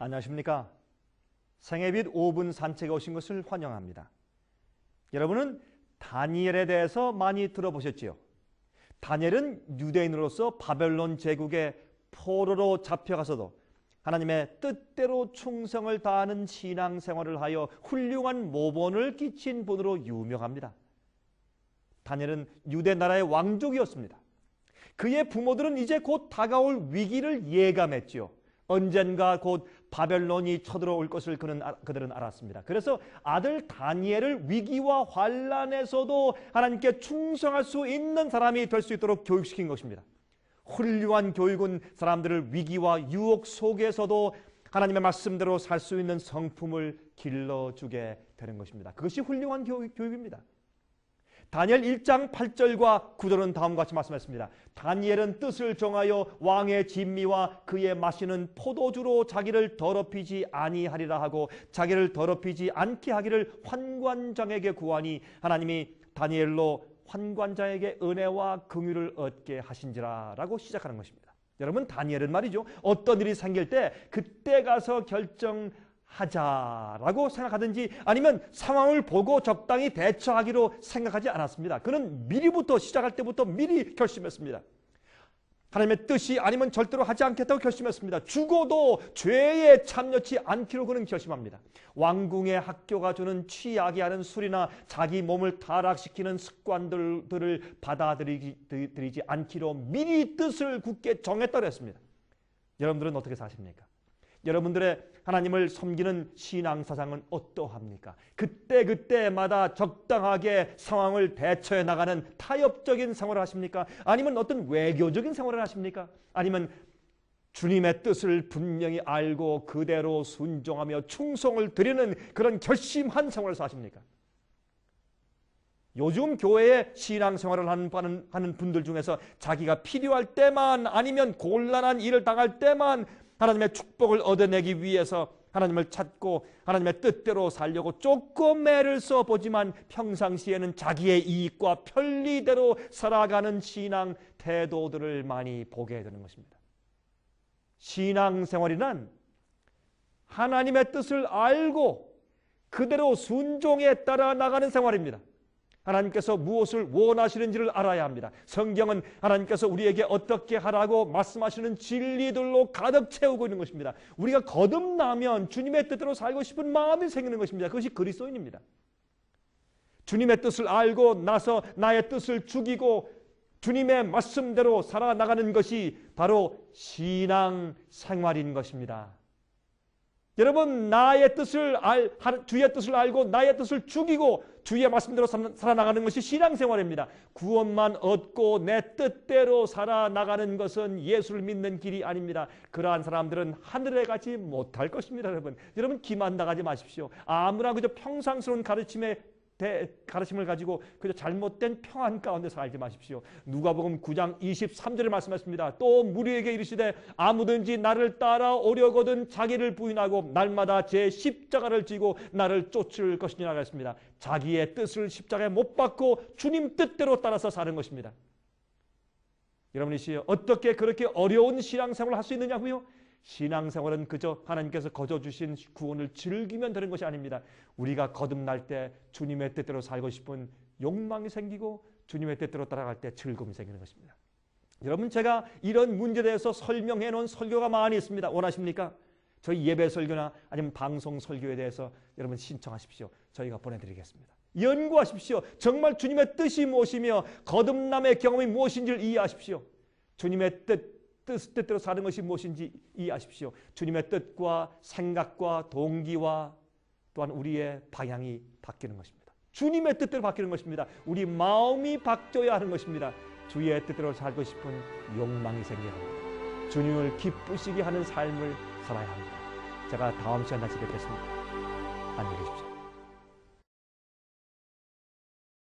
안녕하십니까? 생애빛 5분 산책에 오신 것을 환영합니다. 여러분은 다니엘에 대해서 많이 들어보셨지요? 다니엘은 유대인으로서 바벨론 제국의 포로로 잡혀가서도 하나님의 뜻대로 충성을 다하는 신앙생활을 하여 훌륭한 모본을 끼친 분으로 유명합니다. 다니엘은 유대 나라의 왕족이었습니다. 그의 부모들은 이제 곧 다가올 위기를 예감했지요. 언젠가 곧 바벨론이 쳐들어올 것을 그들은 알았습니다. 그래서 아들 다니엘을 위기와 환난에서도 하나님께 충성할 수 있는 사람이 될 수 있도록 교육시킨 것입니다. 훌륭한 교육은 사람들을 위기와 유혹 속에서도 하나님의 말씀대로 살 수 있는 성품을 길러주게 되는 것입니다. 그것이 훌륭한 교육입니다. 다니엘 1장 8절과 9절은 다음과 같이 말씀했습니다. 다니엘은 뜻을 정하여 왕의 진미와 그의 마시는 포도주로 자기를 더럽히지 아니하리라 하고 자기를 더럽히지 않게 하기를 환관장에게 구하니 하나님이 다니엘로 환관장에게 은혜와 긍휼을 얻게 하신지라 라고 시작하는 것입니다. 여러분, 다니엘은 말이죠, 어떤 일이 생길 때 그때 가서 결정하자라고 생각하든지 아니면 상황을 보고 적당히 대처하기로 생각하지 않았습니다. 그는 미리부터 시작할 때부터 미리 결심했습니다. 하나님의 뜻이 아니면 절대로 하지 않겠다고 결심했습니다. 죽어도 죄에 참여치 않기로 그는 결심합니다. 왕궁의 학교가 주는 취하게 하는 술이나 자기 몸을 타락시키는 습관들을 받아들이지 않기로 미리 뜻을 굳게 정했다고 했습니다. 여러분들은 어떻게 사십니까? 여러분들의 하나님을 섬기는 신앙사상은 어떠합니까? 그때마다 적당하게 상황을 대처해 나가는 타협적인 생활을 하십니까? 아니면 어떤 외교적인 생활을 하십니까? 아니면 주님의 뜻을 분명히 알고 그대로 순종하며 충성을 드리는 그런 결심한 생활을 사십니까? 요즘 교회에 신앙생활을 하는 분들 중에서 자기가 필요할 때만 아니면 곤란한 일을 당할 때만 하나님의 축복을 얻어내기 위해서 하나님을 찾고 하나님의 뜻대로 살려고 조금 애를 써보지만 평상시에는 자기의 이익과 편리대로 살아가는 신앙 태도들을 많이 보게 되는 것입니다. 신앙생활이란 하나님의 뜻을 알고 그대로 순종에 따라 나가는 생활입니다. 하나님께서 무엇을 원하시는지를 알아야 합니다. 성경은 하나님께서 우리에게 어떻게 하라고 말씀하시는 진리들로 가득 채우고 있는 것입니다. 우리가 거듭나면 주님의 뜻대로 살고 싶은 마음이 생기는 것입니다. 그것이 그리스도인입니다. 주님의 뜻을 알고 나서 나의 뜻을 죽이고 주님의 말씀대로 살아나가는 것이 바로 신앙생활인 것입니다. 여러분, 주의 뜻을 알고 나의 뜻을 죽이고 주의 말씀대로 살아나가는 것이 신앙생활입니다. 구원만 얻고 내 뜻대로 살아나가는 것은 예수를 믿는 길이 아닙니다. 그러한 사람들은 하늘에 가지 못할 것입니다. 여러분 기만 나가지 마십시오. 아무나 그저 평상스러운 가르침을 가지고 그저 잘못된 평안 가운데 살지 마십시오. 누가복음 9장 23절에 말씀하십니다. 또 무리에게 이르시되 아무든지 나를 따라오려거든 자기를 부인하고 날마다 제 십자가를 지고 나를 쫓을 것이니라 했습니다. 자기의 뜻을 십자가에 못 박고 주님 뜻대로 따라서 사는 것입니다. 여러분이 어떻게 그렇게 어려운 신앙생활을 할 수 있느냐고요? 신앙생활은 그저 하나님께서 거저 주신 구원을 즐기면 되는 것이 아닙니다. 우리가 거듭날 때 주님의 뜻대로 살고 싶은 욕망이 생기고 주님의 뜻대로 따라갈 때 즐거움이 생기는 것입니다. 여러분, 제가 이런 문제에 대해서 설명해 놓은 설교가 많이 있습니다. 원하십니까? 저희 예배 설교나 아니면 방송 설교에 대해서 여러분 신청하십시오. 저희가 보내드리겠습니다. 연구하십시오. 정말 주님의 뜻이 무엇이며 거듭남의 경험이 무엇인지를 이해하십시오. 주님의 뜻대로 사는 것이 무엇인지 이해하십시오. 주님의 뜻과 생각과 동기와 또한 우리의 방향이 바뀌는 것입니다. 주님의 뜻대로 바뀌는 것입니다. 우리 마음이 바뀌어야 하는 것입니다. 주의 뜻대로 살고 싶은 욕망이 생겨야 합니다. 주님을 기쁘시게 하는 삶을 살아야 합니다. 제가 다음 시간 다시 뵙겠습니다. 안녕히 계십시오.